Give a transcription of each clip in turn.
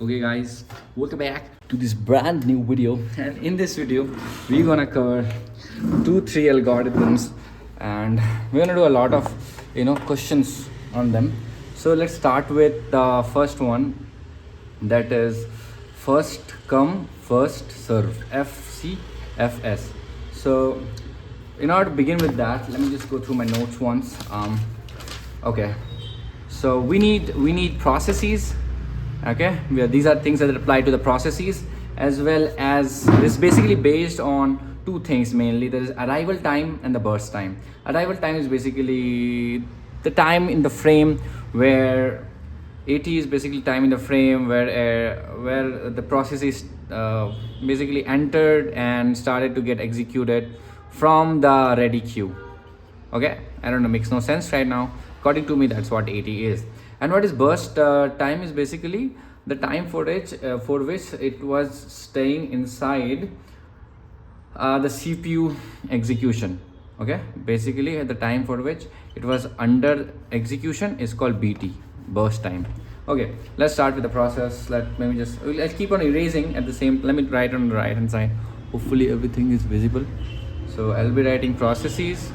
Okay guys, welcome back to this brand new video, and in this video we're gonna cover 2-3 algorithms, and we're gonna do a lot of questions on them. So let's start with the first one, that is first come first serve, fcfs. So in order to begin with that, let me just go through my notes once. Okay, so we need processes. Okay, these are things that apply to the processes, as well as this basically based on two things mainly. There is arrival time and the burst time. Arrival time is basically the time in the frame where AT is basically time in the frame where the process is basically entered and started to get executed from the ready queue. Okay, I don't know, makes no sense right now. According to me, that's what AT is. And what is burst time is basically the time for which it was staying inside the CPU execution. Okay, basically the time for which it was under execution is called BT, burst time. Okay, let's start with the process. I'll keep on erasing at the same. Let me write on the right hand side. Hopefully everything is visible. So I'll be writing processes,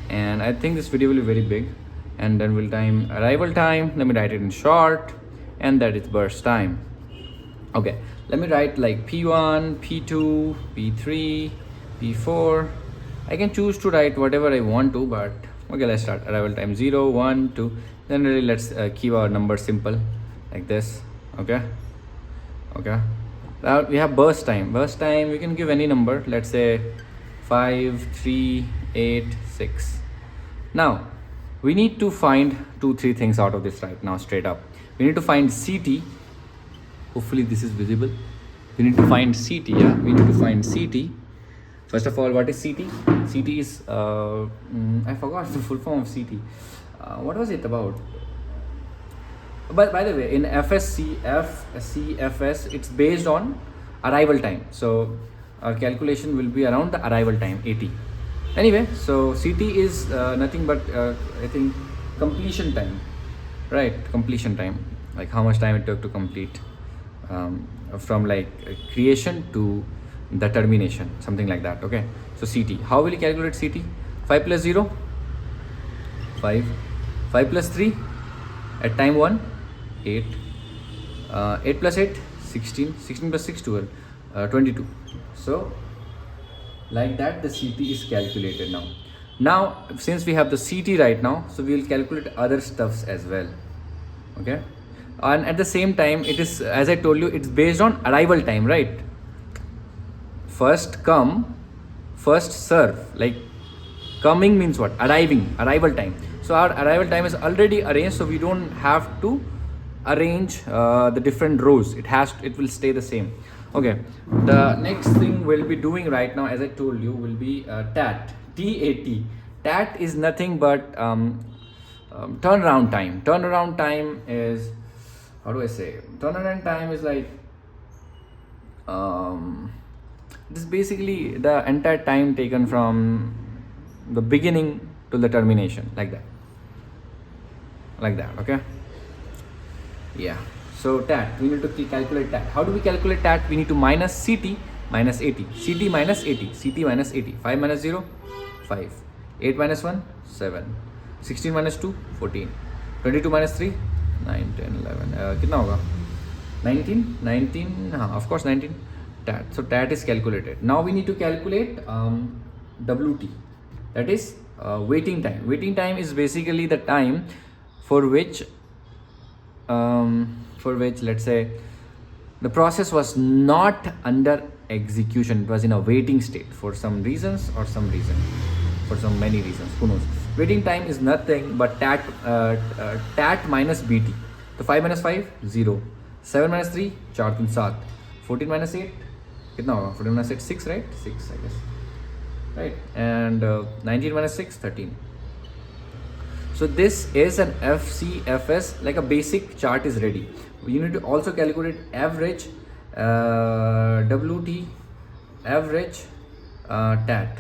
and I think this video will be very big. And then we'll time arrival time. Let me write it in short, and that is burst time. Okay, let me write like P1, P2, P3, P4. I can choose to write whatever I want to, but okay, let's start. Arrival time 0, 1, 2. Then really let's keep our number simple like this. Okay. Now we have burst time. Burst time, we can give any number. Let's say 5, 3, 8, 6. Now we need to find 2-3 things out of this right now, straight up. We need to find CT. Hopefully this is visible. We need to find CT. Yeah, we need to find CT. First of all, what is CT? CT is I forgot the full form of CT. What was it about? But by the way, in CFS, it's based on arrival time. So our calculation will be around the arrival time, AT. Anyway, so CT is nothing but I think completion time, right? Completion time, like how much time it took to complete from like creation to the termination, something like that. Okay, so CT, how will you calculate CT? 5 plus 0, 5. 5 plus 3 at time 1, 8. 8 plus 8, 16. 16 plus 6, 12. 22. So like that the CT is calculated. Now since we have the CT right now, so we will calculate other stuffs as well. Okay, and at the same time, it is, as I told you, it's based on arrival time, right? First come first serve. Like coming means what? Arrival time. So our arrival time is already arranged, so we don't have to arrange the different rows. It will stay the same. Okay, the next thing we'll be doing right now, as I told you, will be TAT. TAT. TAT is nothing but turnaround time. Turnaround time is, how do I say? Turnaround time is like this is basically the entire time taken from the beginning to the termination, like that. Okay. Yeah. So TAT, we need to calculate TAT. How do we calculate TAT? We need to minus CT minus AT. CT minus AT. CT minus AT. 5 minus 0, 5. 8 minus 1, 7. 16 minus 2, 14. 22 minus 3, 9, 10, 11. कितना होगा? 19. Of course 19. TAT. So TAT is calculated. Now we need to calculate WT. That is waiting time. Waiting time is basically the time for which let's say the process was not under execution. It was in a waiting state for some reasons or some reason, for some many reasons, who knows. Waiting time is nothing but TAT minus BT. So 5 minus 5, 0. 7 minus 3, 4 3 7. 14 minus 8, कितना होगा? 14 minus 8, 6, right? 6, I guess, right? And 19 minus 6, 13. So this is an FCFS, like a basic chart is ready. You need to also calculate average WT, average TAT.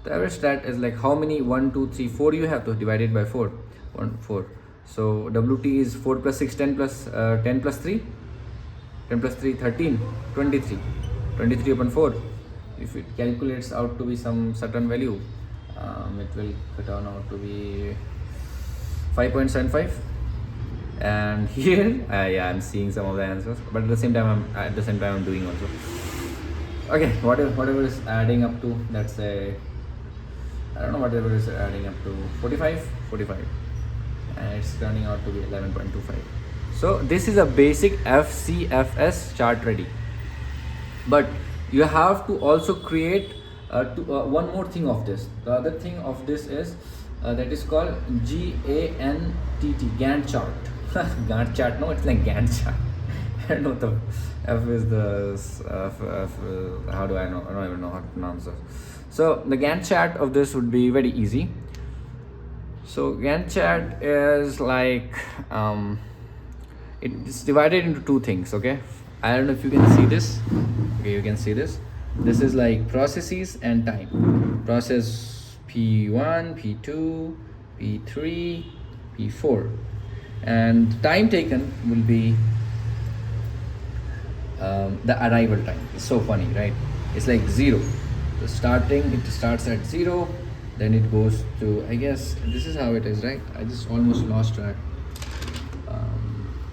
The average TAT is like how many 1, 2, 3, 4 you have to divide it by 4. 1, 4. So wt is 4 plus 6 10 plus 10 plus 3 10 plus 3 13 23 23 upon 4. If it calculates out to be some certain value, it will turn out to be 5.75. And here yeah, I'm seeing some of the answers, but at the same time I'm doing also. Okay, whatever is adding up to, let's say, I don't know, whatever is adding up to 45, and it's turning out to be 11.25. So this is a basic FCFS chart ready. But you have to also create one more thing of this. The other thing of this is that is called Gantt chart. Gantt chart, no, it's like Gantt chart. I don't know, the F is the how do I know? I don't even know how to pronounce it. So the Gantt chart of this would be very easy. So Gantt chart is like it's divided into two things. Okay, I don't know if you can see this. Okay, you can see this. This is like processes and time. Process P1, P2, P3, P4, and time taken will be the arrival time. It's so funny, right? It's like 0. The starting, it starts at 0, then it goes to, I guess this is how it is, right? I just almost lost track.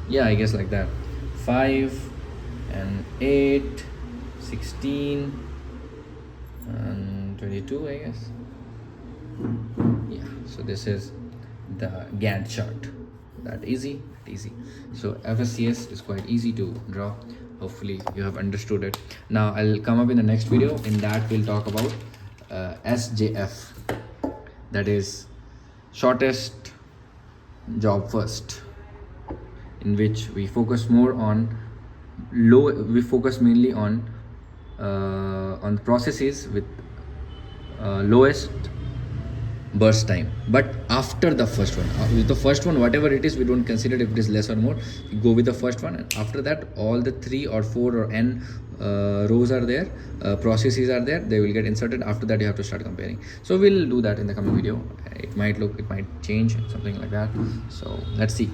Yeah, I guess like that. 5 and 8, 16 and 22, I guess. Yeah, so this is the Gantt chart. That easy. So FSCS is quite easy to draw. Hopefully you have understood it. Now I'll come up in the next video. In that we'll talk about SJF, that is shortest job first, in which we focus more on we focus mainly on the processes with lowest burst time, but after the first one. With the first one, whatever it is, we don't consider if it is less or more. We go with the first one, and after that all the 3 or 4 or n rows are there, processes are there, they will get inserted. After that you have to start comparing. So we'll do that in the coming video. It might change, something like that. So let's see.